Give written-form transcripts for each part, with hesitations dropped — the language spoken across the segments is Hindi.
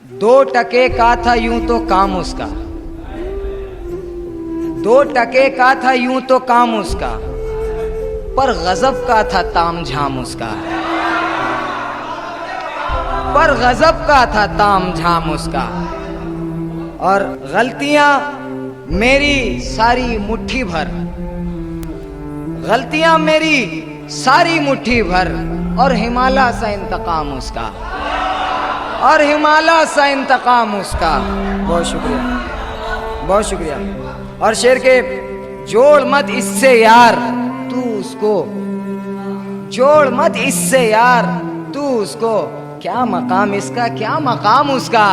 2 टके का था यूं तो काम उसका, 2 टके का था यूं तो काम उसका, पर गजब का था ताम झाम उसका, पर गजब का था ताम झाम उसका। और गलतियां मेरी सारी मुट्ठी भर, गलतियां मेरी सारी मुट्ठी भर, और हिमालय सा इंतकाम उसका, और हिमालय सा इंतकाम उसका। बहुत शुक्रिया, बहुत शुक्रिया। और शेर के जोड़ मत इससे यार तू उसको, जोड़ मत इससे यार तू उसको, क्या मकाम इसका, क्या मकाम उसका,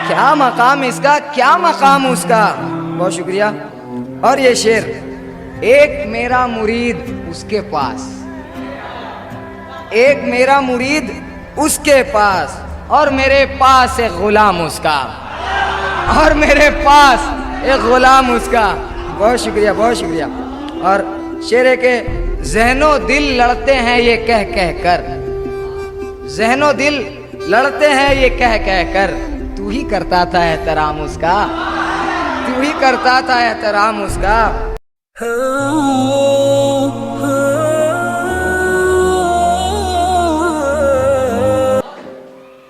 क्या मकाम इसका, क्या मकाम उसका। बहुत शुक्रिया। और ये शेर, एक मेरा मुरीद उसके पास, एक मेरा मुरीद उसके पास, और मेरे पास एक गुलाम उसका, और मेरे पास एक गुलाम उसका। बहुत शुक्रिया, बहुत शुक्रिया। और शेर के ज़हनो दिल लड़ते हैं ये कह कह कर, ज़हनो दिल लड़ते हैं ये कह कह कर, तू ही करता था एहतराम उसका, तू ही करता था एहतराम उसका।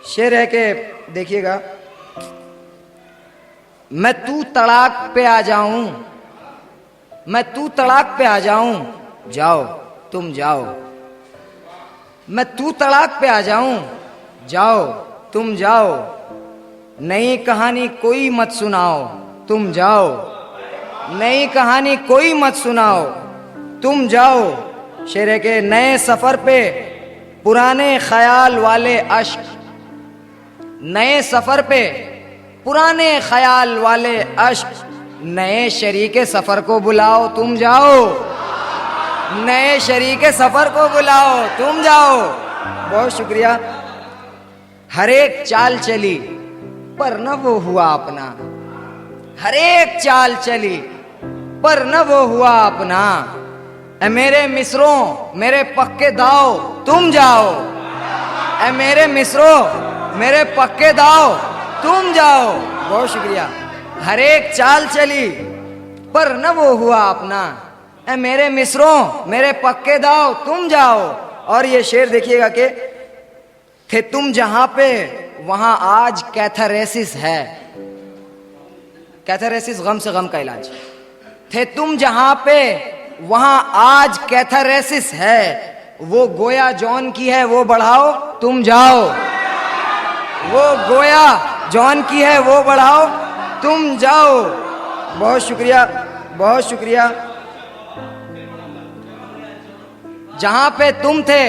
शेर है कि देखिएगा, मैं तू तड़ाक पे आ जाऊं, मैं तू तड़ाक पे आ जाऊं, जाओ तुम जाओ, मैं तू तड़ाक पे आ जाऊं, जाओ तुम जाओ, नई कहानी कोई मत सुनाओ, तुम जाओ, नई कहानी कोई मत सुनाओ, तुम जाओ। शेर के नए सफर पे पुराने ख्याल वाले अश्क, नए सफर पे पुराने ख्याल वाले अश्क, नए शरीके सफर को बुलाओ तुम जाओ, नए शरीके सफर को बुलाओ तुम जाओ। बहुत शुक्रिया। हर एक चाल चली पर न वो हुआ अपना, हर एक चाल चली पर न वो हुआ अपना, ए मेरे मिसरों मेरे पक्के दाओ तुम जाओ, ए मेरे मिसरों मेरे पक्के दाओ तुम जाओ। बहुत शुक्रिया। हर एक चाल चली पर न वो हुआ अपना, ए मेरे मिसरों मेरे पक्के दाओ तुम जाओ। और ये शेर देखिएगा कि थे तुम जहां पे वहां आज कैथारेसिस है, कैथारेसिस गम से गम का इलाज, थे तुम जहां पे वहां आज कैथारेसिस है, वो गोया जॉन की है वो बढ़ाओ तुम जाओ, वो गोया जॉन की है वो बढ़ाओ तुम जाओ। बहुत शुक्रिया, बहुत शुक्रिया। जहां पे तुम थे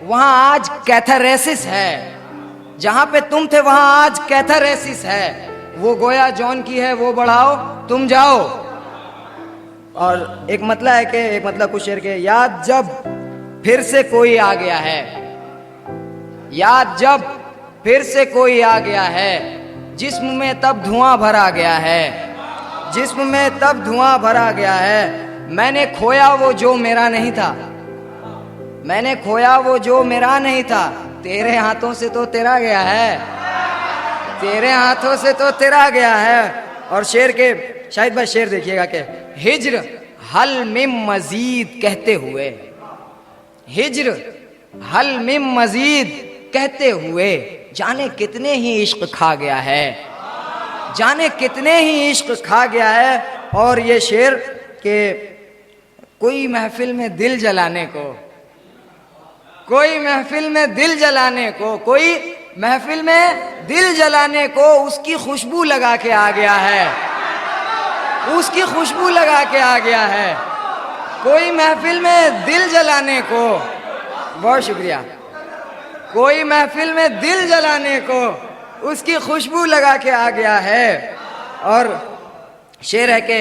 वहां आज कैथारेसिस है, जहां पे तुम थे वहां आज कैथारेसिस है, वो गोया जॉन की है वो बढ़ाओ तुम जाओ। और एक मतलब है कि एक मतलब कुछ शेर के, याद जब फिर से कोई आ गया है, याद जब फिर से कोई आ गया है, जिस्म में तब धुआं भरा गया है, जिस्म में तब धुआं भरा गया है, मैंने खोया वो जो मेरा नहीं था, मैंने खोया वो जो मेरा नहीं था, तेरे हाथों से तो तेरा गया है, तेरे हाथों से तो तेरा गया है। और शेर के शाहिद भाई शेर देखिएगा कि हिज्र हल मिम मजीद कहते हुए, हिज्र हल मिम मजीद कहते हुए, जाने कितने ही इश्क खा गया है, जाने कितने ही इश्क खा गया है। और ये शेर के कोई महफिल में दिल जलाने को, कोई महफिल में दिल जलाने को, कोई महफिल में दिल जलाने को उसकी खुशबू लगा के आ गया है, उसकी खुशबू लगा के आ गया है, कोई महफिल में दिल जलाने को। बहुत शुक्रिया। कोई महफिल में दिल जलाने को उसकी खुशबू लगा के आ गया है। और शेर है कि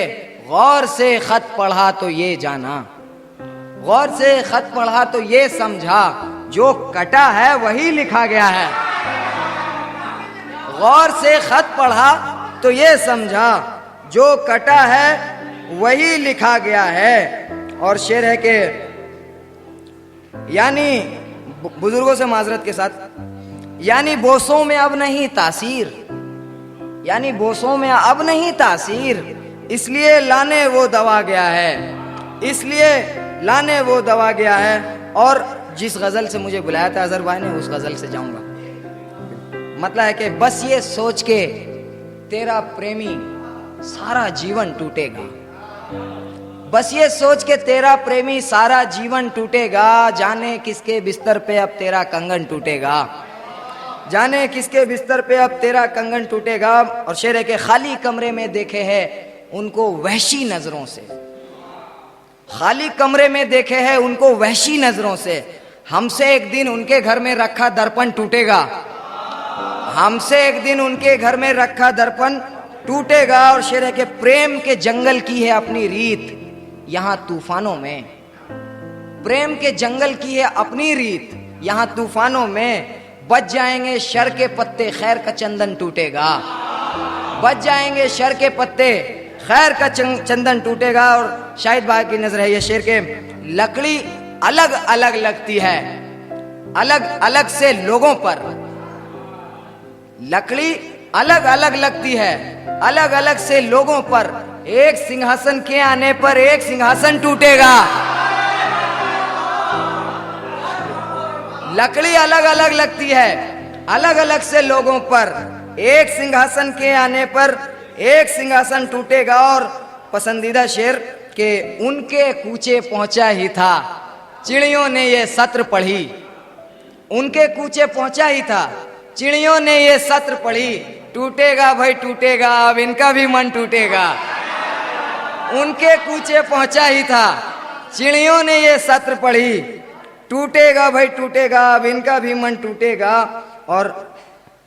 गौर से खत पढ़ा तो ये जाना, गौर से खत पढ़ा तो ये समझा, जो कटा है वही लिखा गया है, गौर से खत पढ़ा तो ये समझा, जो कटा है वही लिखा गया है। और शेर है कि यानी बुजुर्गों से माजरत के साथ, यानी बोसों में अब नहीं तासीर, यानी बोसों में अब नहीं तासीर, इसलिए लाने वो दवा गया है, इसलिए लाने वो दवा गया है। और जिस गजल से मुझे बुलाया था अजहर भाई ने, उस गजल से जाऊंगा। मतलब है कि बस ये सोच के तेरा प्रेमी सारा जीवन टूटेगा, बस ये सोच के तेरा प्रेमी सारा जीवन टूटेगा, जाने किसके बिस्तर पे अब तेरा कंगन टूटेगा, जाने किसके बिस्तर पे अब तेरा कंगन टूटेगा। और शेर है के खाली कमरे में देखे हैं उनको वहशी नजरों से, खाली कमरे में देखे हैं उनको वहशी नजरों से, हमसे एक दिन उनके घर में रखा दर्पण टूटेगा, हमसे एक दिन उनके घर में रखा दर्पण टूटेगा। और शेर है के प्रेम के जंगल की है अपनी रीत यहां तूफानों में, प्रेम के जंगल की है अपनी रीत यहां तूफानों में, बच जाएंगे शर के पत्ते खैर का चंदन टूटेगा, बच जाएंगे शर के पत्ते खैर का चंदन टूटेगा। और शाहिद भाई की नजर है ये शेर के, लकड़ी अलग अलग लगती है अलग अलग से लोगों पर, लकड़ी अलग अलग लगती है अलग अलग से लोगों पर, एक सिंहासन के आने पर एक सिंहासन टूटेगा। लकड़ी अलग अलग लगती है अलग अलग से लोगों पर, एक सिंहासन के आने पर एक सिंहासन टूटेगा। और पसंदीदा शेर के, उनके कूचे पहुंचा ही था चिड़ियों ने ये सत्र पढ़ी, उनके कूचे पहुंचा ही था चिड़ियों ने ये सत्र पढ़ी, टूटेगा भाई टूटेगा अब इनका भी मन टूटेगा, उनके कूचे पहुंचा ही था चिड़ियों ने ये सत्र पढ़ी, टूटेगा भाई टूटेगा अब इनका भी मन टूटेगा। और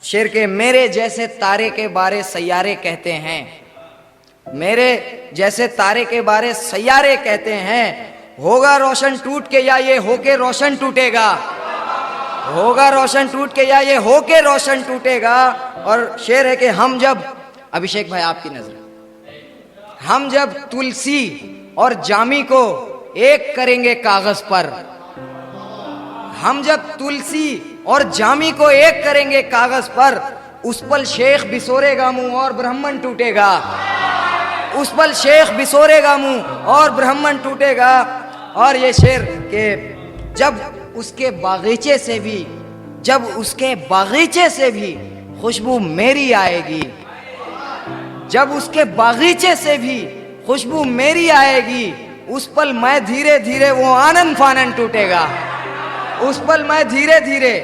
शेर के, मेरे जैसे तारे के बारे सैयारे कहते हैं, मेरे जैसे तारे के बारे सैयारे कहते हैं, होगा रोशन टूट के या ये होके रोशन टूटेगा, होगा रोशन टूट के या ये होके रोशन टूटेगा। और शेर है कि हम जब, अभिषेक भाई आपकी नजर, हम जब तुलसी और जामी को एक करेंगे कागज पर, हम जब तुलसी और जामी को एक करेंगे कागज पर, उस पल शेख बिसोरेगा मुंह और ब्राह्मण टूटेगा, उस पल शेख बिसोरेगा मुंह और ब्राह्मण टूटेगा। और ये शेर के, जब उसके बागीचे से भी, जब उसके बागीचे से भी खुशबू मेरी आएगी, जब उसके बागीचे से भी खुशबू मेरी आएगी, उस पल मैं धीरे धीरे वो आनन फानन टूटेगा, उस पल मैं धीरे धीरे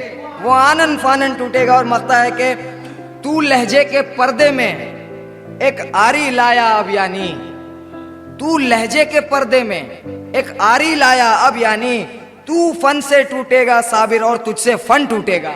वो आनन फानन टूटेगा। और मरता है कि तू लहजे के पर्दे में एक आरी लाया अब, यानी तू लहजे के पर्दे में एक आरी लाया अब, यानी तू फन से टूटेगा साबिर और तुझसे फन टूटेगा।